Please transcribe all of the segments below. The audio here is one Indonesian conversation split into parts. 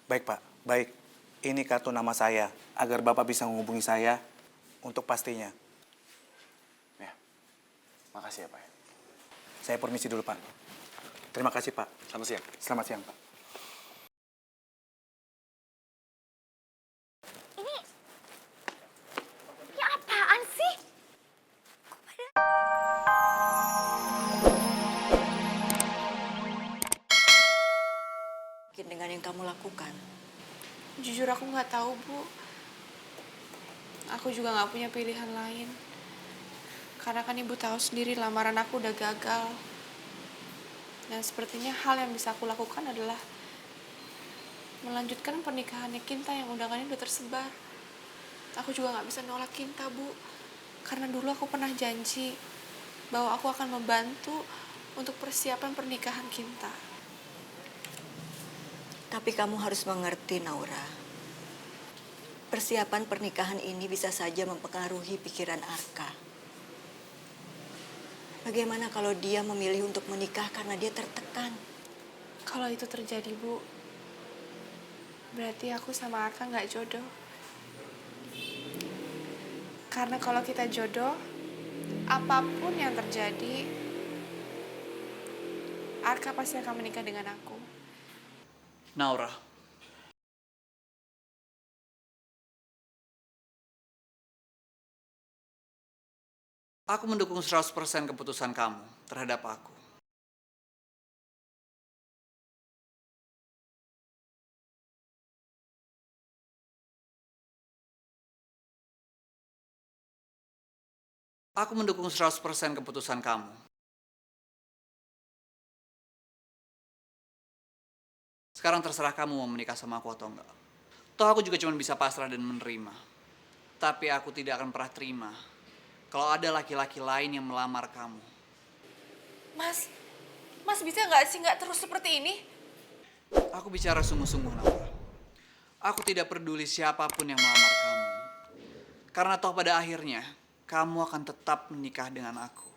Baik, Pak. Baik. Ini kartu nama saya, agar Bapak bisa menghubungi saya untuk pastinya. Ya, makasih ya Pak. Saya permisi dulu, Pak. Terima kasih, Pak. Selamat siang. Selamat siang, Pak. Ini apaan sih? Dengan yang kamu lakukan. Jujur aku nggak tahu, Bu. Aku juga nggak punya pilihan lain. Karena kan Ibu tahu sendiri lamaran aku udah gagal. Dan sepertinya hal yang bisa aku lakukan adalah melanjutkan pernikahannya Kinta yang undangannya udah tersebar. Aku juga nggak bisa nolak Kinta, Bu. Karena dulu aku pernah janji bahwa aku akan membantu untuk persiapan pernikahan Kinta. Tapi kamu harus mengerti, Naura. Persiapan pernikahan ini bisa saja mempengaruhi pikiran Arka. Bagaimana kalau dia memilih untuk menikah karena dia tertekan? Kalau itu terjadi, Bu, berarti aku sama Arka nggak jodoh. Karena kalau kita jodoh, apapun yang terjadi, Arka pasti akan menikah dengan aku. Naura, aku mendukung 100% keputusan kamu terhadap aku. Aku mendukung 100% keputusan kamu. Sekarang terserah kamu mau menikah sama aku atau enggak. Toh aku juga cuma bisa pasrah dan menerima. Tapi aku tidak akan pernah terima kalau ada laki-laki lain yang melamar kamu. Mas bisa nggak sih nggak terus seperti ini? Aku bicara sungguh-sungguh, Naura. Aku tidak peduli siapapun yang melamar kamu. Karena toh pada akhirnya, kamu akan tetap menikah dengan aku.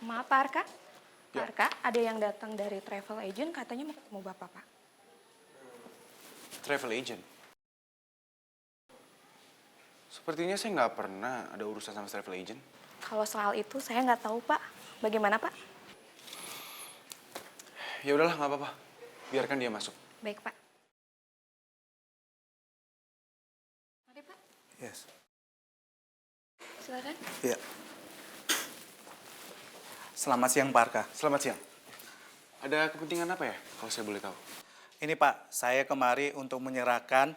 Maaf, Pak Arka. Pak Ya. Arka, ada yang datang dari travel agent katanya mau ketemu Bapak, Pak. Travel agent? Sepertinya saya nggak pernah ada urusan sama travel agent. Kalau soal itu saya nggak tahu, Pak. Bagaimana, Pak? Ya udahlah, nggak apa-apa. Biarkan dia masuk. Baik, Pak. Mari, Pak. Yes. Silakan. Iya. Selamat siang, Pak Arka. Selamat siang. Ada kepentingan apa ya, kalau saya boleh tahu? Ini, Pak, saya kemari untuk menyerahkan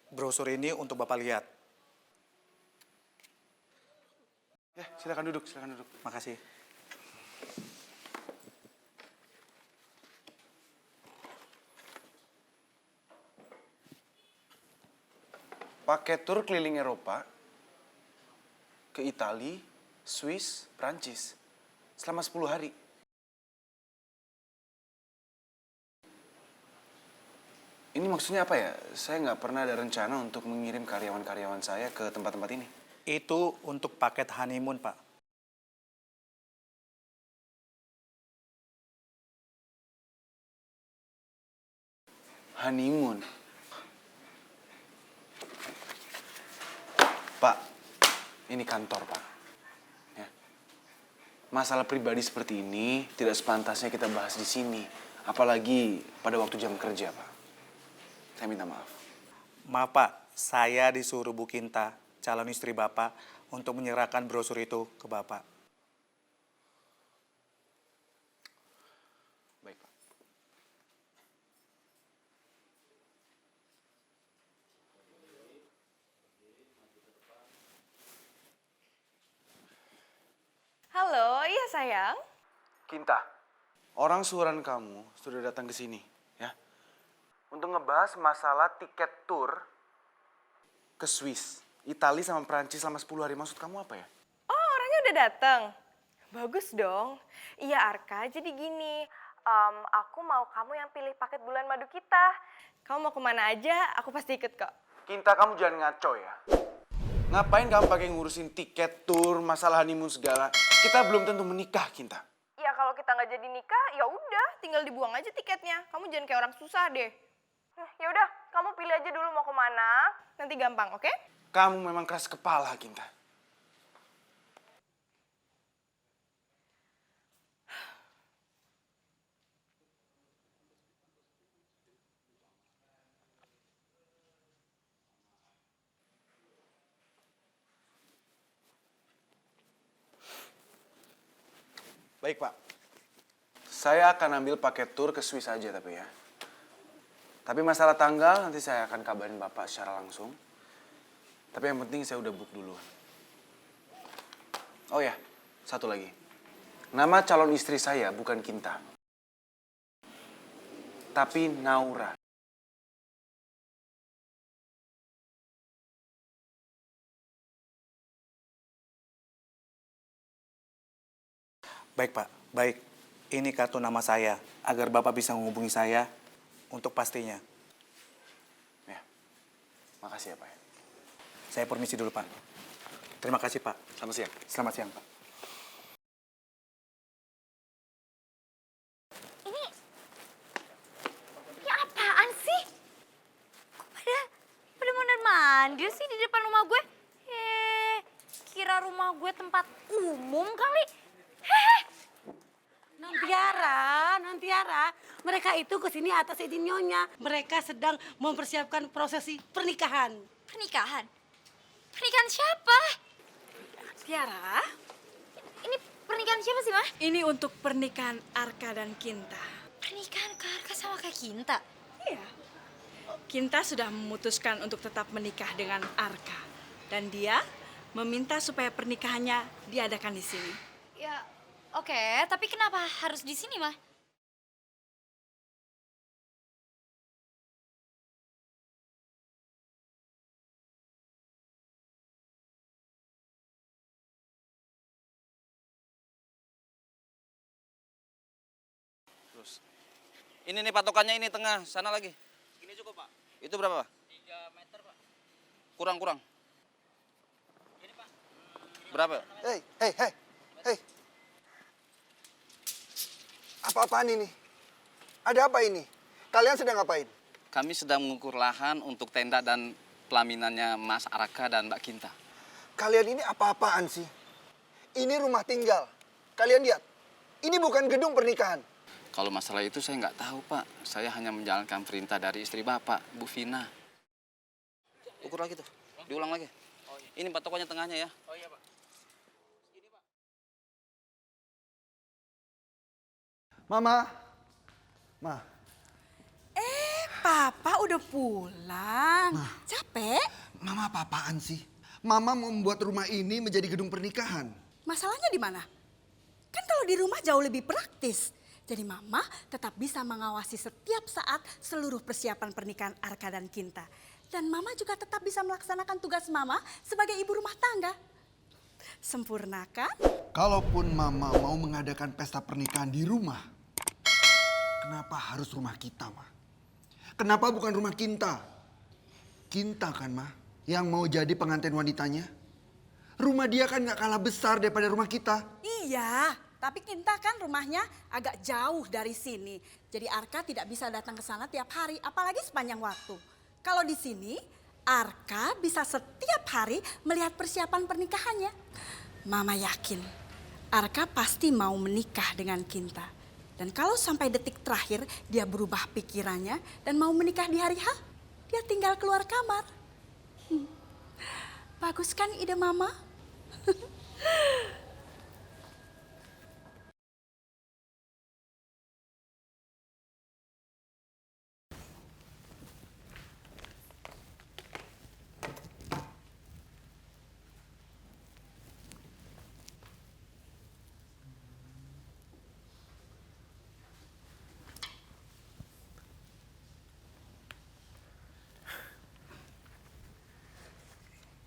brosur ini untuk Bapak lihat. Ya, silakan duduk, silakan duduk. Makasih. Paket tur keliling Eropa ke Italia, Swiss, Prancis selama 10 hari. Ini maksudnya apa ya? Saya nggak pernah ada rencana untuk mengirim karyawan-karyawan saya ke tempat-tempat ini. Itu untuk paket honeymoon, Pak. Honeymoon. Pak, ini kantor, Pak. Ya. Masalah pribadi seperti ini tidak sepantasnya kita bahas di sini. Apalagi pada waktu jam kerja, Pak. Saya minta maaf. Maaf, Pak. Saya disuruh Bu Kinta, calon istri Bapak, untuk menyerahkan brosur itu ke Bapak. Baik, Pak. Halo, iya sayang. Kinta, orang suruhan kamu sudah datang ke sini, ya. Untuk ngebahas masalah tiket tur ke Swiss, Italia sama Prancis selama 10 hari. Maksud kamu apa ya? Oh, orangnya udah datang. Bagus dong. Iya Arka, jadi gini, aku mau kamu yang pilih paket bulan madu kita. Kamu mau kemana aja, aku pasti ikut kok. Kinta, kamu jangan ngaco ya. Ngapain kamu pakai ngurusin tiket, tour, masalah honeymoon segala? Kita belum tentu menikah, Kinta. Ya kalau kita nggak jadi nikah, ya udah, tinggal dibuang aja tiketnya. Kamu jangan kayak orang susah deh. Ya udah, kamu pilih aja dulu mau kemana, nanti gampang, oke? Kamu memang keras kepala, Kinta. Baik, Pak. Saya akan ambil paket tour ke Swiss aja tapi ya. Tapi masalah tanggal nanti saya akan kabarin Bapak secara langsung. Tapi yang penting saya udah book duluan. Oh ya, satu lagi. Nama calon istri saya bukan Kinta. Tapi Naura. Baik Pak, baik. Ini kartu nama saya, agar Bapak bisa menghubungi saya untuk pastinya. Ya, makasih ya Pak. Saya permisi dulu Pak. Terima kasih Pak. Selamat siang. Selamat siang Pak. Ini apaan sih? Kok pada mondar-mandir sih di depan rumah gue? Kira rumah gue tempat umum kali. Nantiara, mereka itu kesini atas izin Nyonya. Mereka sedang mempersiapkan prosesi pernikahan. Pernikahan? Pernikahan siapa? Tiara, Ini pernikahan siapa sih, Mah? ini untuk pernikahan Arka dan Kinta. Pernikahan Arka sama Kak Kinta? Iya. Kinta sudah memutuskan untuk tetap menikah dengan Arka. Dan dia meminta supaya pernikahannya diadakan di sini. Ya, oke. Tapi kenapa harus di sini, Mah? Terus. Ini nih patokannya ini tengah, sana lagi. Ini cukup, Pak. Itu berapa, Pak? 3 meter, Pak. Kurang. Ini, Pak. Berapa? Hei. Apa-apaan ini? Ada apa ini? Kalian sedang ngapain? Kami sedang mengukur lahan untuk tenda dan pelaminannya Mas Arka dan Mbak Kinta. Kalian ini apa-apaan sih? Ini rumah tinggal. Kalian lihat, ini bukan gedung pernikahan. Kalau masalah itu saya nggak tahu, Pak. Saya hanya menjalankan perintah dari istri Bapak, Bu Vina. Ukur lagi tuh, diulang lagi. Ini patokannya tengahnya ya. Oh iya, Pak. Ma. Papa udah pulang. Capek? Mama apa-apaan sih? Mama mau membuat rumah ini menjadi gedung pernikahan. Masalahnya di mana? Kan kalau di rumah jauh lebih praktis. Jadi mama tetap bisa mengawasi setiap saat seluruh persiapan pernikahan Arka dan Kinta. Dan mama juga tetap bisa melaksanakan tugas mama sebagai ibu rumah tangga. Sempurna kan? Kalaupun Mama mau mengadakan pesta pernikahan di rumah, kenapa harus rumah kita, Ma? Kenapa bukan rumah Kinta? Kinta kan, Ma, yang mau jadi pengantin wanitanya. Rumah dia kan gak kalah besar daripada rumah kita. Iya, tapi Kinta kan rumahnya agak jauh dari sini. Jadi Arka tidak bisa datang ke sana tiap hari, apalagi sepanjang waktu. Kalau di sini, Arka bisa setiap hari melihat persiapan pernikahannya. Mama yakin Arka pasti mau menikah dengan Kinta. Dan kalau sampai detik terakhir dia berubah pikirannya dan mau menikah di hari H, dia tinggal keluar kamar. Bagus kan ide Mama?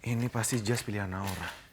Ini pasti jas pilihan Naura.